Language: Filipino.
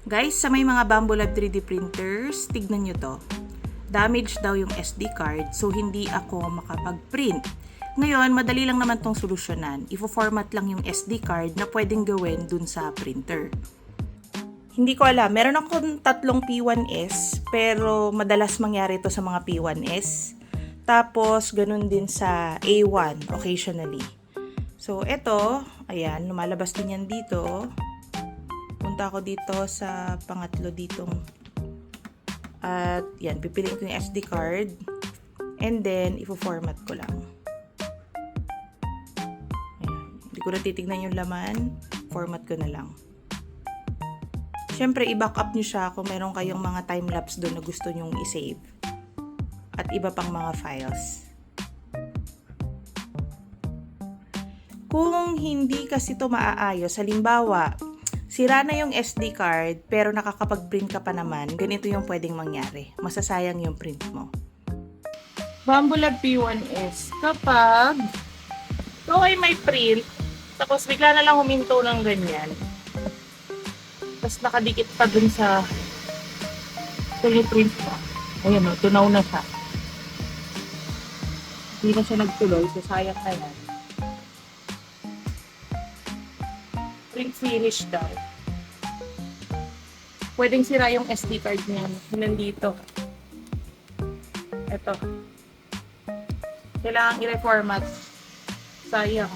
Guys, sa may mga Bambolab 3D printers, tignan nyo to. Damage daw yung SD card, so hindi ako makapag-print. Ngayon, madali lang naman tong solusyonan. Ifo-format lang yung SD card na pwedeng gawin dun sa printer. Hindi ko alam. Meron akong tatlong P1S, pero madalas mangyari to sa mga P1S. Tapos, ganun din sa A1, occasionally. So, eto, ayan, lumalabas din yan dito. Punta ako dito sa pangatlo ditong. At, yan, pipiliin ko yung SD card. And then, ifo-format ko lang. Ayan. Hindi ko na titignan yung laman. Format ko na lang. Siyempre, i-backup nyo siya kung meron kayong mga time-lapse doon na gusto nyong i-save. At iba pang mga files. Kung hindi kasi ito maaayos, halimbawa, sira na yung SD card pero nakakapag-print ka pa naman, ganito yung pwedeng mangyari. Masasayang yung print mo. Bambolab P1S. Kapag ito ay may print, tapos bigla na lang huminto ng ganyan, tapos nakadikit pa dun sa print pa. Ayan o, tunaw na siya. Hindi na siya nagtuloy, so sayang na yan. Print finish daw. Pwedeng sira yung SD card niya. Nandito. Ito. Kailangan i-reformat. Sayang.